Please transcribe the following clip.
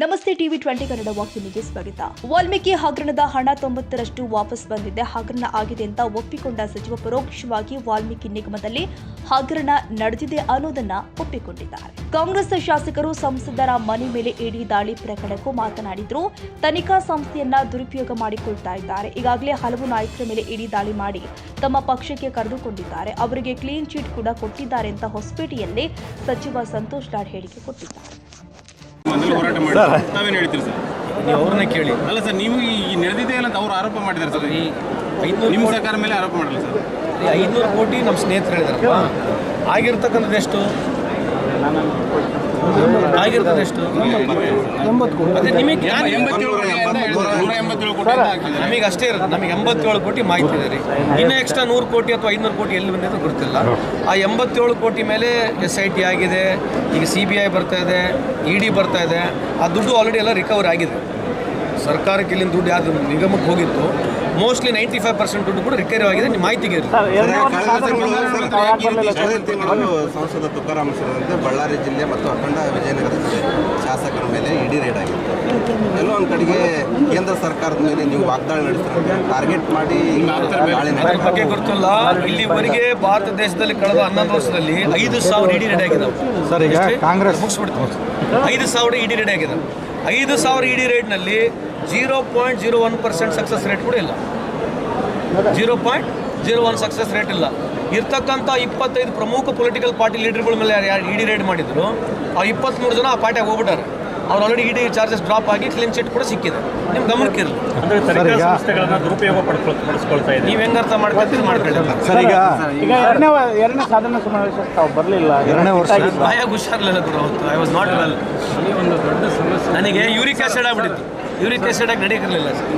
ನಮಸ್ತೆ ಟಿವಿ 20 ಕನ್ನಡ ವಾಹಿನಿಗೆ ಸ್ವಾಗತ. ವಾಲ್ಮೀಕಿ ಹಗರಣದ ಹಣ 90ರಷ್ಟು ವಾಪಸ್ ಬಂದಿದೆ. ಹಗರಣ ಆಗಿದೆ ಅಂತ ಒಪ್ಪಿಕೊಂಡ ಸಚಿವ ಪರೋಕ್ಷವಾಗಿ ವಾಲ್ಮೀಕಿ ನಿಗಮದಲ್ಲಿ ಹಗರಣ ನಡೆದಿದೆ ಅನ್ನೋದನ್ನ ಒಪ್ಪಿಕೊಂಡಿದ್ದಾರೆ. ಕಾಂಗ್ರೆಸ್ ಶಾಸಕರು ಸಂಸದರ ಮನೆ ಮೇಲೆ ಇಡಿ ದಾಳಿ ಪ್ರಕರಣಕ್ಕೂ ಮಾತನಾಡಿದ್ರು. ತನಿಖಾ ಸಂಸ್ಥೆಯನ್ನ ದುರುಪಯೋಗ ಮಾಡಿಕೊಳ್ತಾ ಇದ್ದಾರೆ. ಈಗಾಗಲೇ ಹಲವು ನಾಯಕರ ಮೇಲೆ ಇಡಿ ದಾಳಿ ಮಾಡಿ ತಮ್ಮ ಪಕ್ಷಕ್ಕೆ ಕರೆದುಕೊಂಡಿದ್ದಾರೆ. ಅವರಿಗೆ ಕ್ಲೀನ್ ಚಿಟ್ ಕೂಡ ಕೊಟ್ಟಿದ್ದಾರೆ ಅಂತ ಹೊಸಪೇಟೆಯಲ್ಲಿ ಸಚಿವ ಸಂತೋಷ್ ಲಾಡ್ ಹೇಳಿಕೆ ಕೊಟ್ಟಿದ್ದಾರೆ. ಹೋರಾಟ ಮಾಡಿ ನಾವೇನು ಹೇಳ್ತೀರಿ ಸರ್? ನೀವು ಅವ್ರನ್ನ ಕೇಳಿ. ಅಲ್ಲ ಸರ್, ನೀವು ಈ ನಡೆದಿದೆ ಅಂತ ಅವ್ರು ಆರೋಪ ಮಾಡಿದ್ದಾರೆ ಸರ್. ಈ 500 ನಿಮ್ಮ ಸರ್ಕಾರ ಮೇಲೆ ಆರೋಪ ಮಾಡಲ್ಲ ಸರ್. 500 ಕೋಟಿ ನಮ್ಮ ಸ್ನೇಹಿತರು ಹೇಳಿದಾರಪ್ಪ. ಆಗಿರ್ತಕ್ಕಂಥದ್ದು ಎಷ್ಟು? ಆಗಿರ್ತದೆ ಎಷ್ಟು? 80 ಕೋಟಿ. ಅದೇ ನಿಮಗೆ 87 ಕೋಟಿ ನಮಗೆ ಅಷ್ಟೇ ಇರುತ್ತೆ. ನಮಗೆ 87 ಕೋಟಿ ಮಾಹಿತಿ ಇದೆ ರೀ. ಇನ್ನೂ ಎಕ್ಸ್ಟ್ರಾ 100 ಕೋಟಿ ಅಥವಾ 500 ಕೋಟಿ ಎಲ್ಲಿ ಬಂದಿದೆ ಗೊತ್ತಿಲ್ಲ. ಆ 87 ಕೋಟಿ ಮೇಲೆ SIT ಆಗಿದೆ, ಈಗ CBI ಬರ್ತಾ ಇದೆ, ED ಬರ್ತಾ ಇದೆ. ಆ ದುಡ್ಡು ಆಲ್ರೆಡಿ ಎಲ್ಲ ರಿಕವರ್ ಆಗಿದೆ. ಸರ್ಕಾರಕ್ಕೆ ಇಲ್ಲಿಂದ ದುಡ್ಡು ಯಾವುದು ನಿಗಮಕ್ಕೆ ಹೋಗಿತ್ತು, ಮೋಸ್ಟ್ಲಿ 95% ದುಡ್ಡು ಕೂಡ ರಿಕವರಿ ಆಗಿದೆ. ನಿಮ್ಮ ಮಾಹಿತಿಗೆ ಸಂಸದ ತುಕಾರಾಮ್ ಸೇರಿದಂತೆ ಬಳ್ಳಾರಿ ಜಿಲ್ಲೆ ಮತ್ತು ಅಖಂಡ ವಿಜಯನಗರ ಜಿಲ್ಲೆ ಶಾಸಕರ ಮೇಲೆ ಇಡಿ ರೇಡ್ ಆಗಿದೆ. ಎಲ್ಲೋ ಒಂದು ಕಡೆಗೆ ಕೇಂದ್ರ ಸರ್ಕಾರದ ಮೇಲೆ ನೀವು ವಾಗ್ದಾಳಿ ನಡೆಸ್ತಾರೆ, ಟಾರ್ಗೆಟ್ ಮಾಡಿ ಅದ್ರ ಬಗ್ಗೆ ಗೊತ್ತಿಲ್ಲ. ಇಲ್ಲಿವರೆಗೆ ಭಾರತ ದೇಶದಲ್ಲಿ ಕಳೆದ 11 ವರ್ಷದಲ್ಲಿ 5,000 ಇಡಿ ರೇಡ್ ಆಗಿದ್ದಾವೆ ಸರ್. ಕಾಂಗ್ರೆಸ್ ಮುಗಿಸ್ಬಿಡ್ತೀವಿ. 5,000 ಇಡಿ ರೇಡ್ ಆಗಿದೆ. 5,000 ಇಡಿ ರೇಟ್ನಲ್ಲಿ 0.01% ಸಕ್ಸಸ್ ರೇಟ್ ಕೂಡ ಇಲ್ಲ. 0.01 ಸಕ್ಸಸ್ ರೇಟ್ ಇಲ್ಲ. ಇರ್ತಕ್ಕಂಥ 25 ಪ್ರಮುಖ ಪೊಲಿಟಿಕಲ್ ಪಾರ್ಟಿ ಲೀಡರ್ಗಳ ಮೇಲೆ ಯಾರು ಇಡಿ ರೇಡ್ ಮಾಡಿದ್ರು, ಆ 23 ಜನ ಆ ಪಾರ್ಟಿಯಾಗಿ ಹೋಗ್ಬಿಟ್ಟಾರೆ. ಅವ್ರು ಆಲ್ರೆಡಿ ಇಡಿ ಚಾರ್ಜಸ್ ಡ್ರಾಪ್ ಆಗಿ ಕ್ಲೀನ್ ಚಿಟ್ ಕೂಡ ಸಿಕ್ಕಿದೆ. ನಿಮ್ಮ ಗಮನಕ್ಕೆ ಇರಲಿ. ನೀವು ಹೆಂಗೆ ಅರ್ಥ ಮಾಡ್ಕೊಳ್ತೀರಿ ಮಾಡ್ಕೊಳ್ಳಿ. ಎರಡನೇ ಸಾಧನ ಸಮಾವೇಶ ಬರಲಿಲ್ಲ. ಬಾಯಾಗ ಹುಷಾರಿಲ್ಲ ಗುರು. ಅವತ್ತು ಐ ವಾಸ್ ನಾಟ್ ವೆಲ್. ನನಗೆ ಯೂರಿಕ್ ಆಸಿಡ್ ಆಗ್ಬಿಟ್ಟಿತ್ತು. ಯೂರಿಕ್ ಆಸಿಡ್ ಆಗಿ ನಡೆಯಕ್ಕಿರಲಿಲ್ಲ ಸರ್.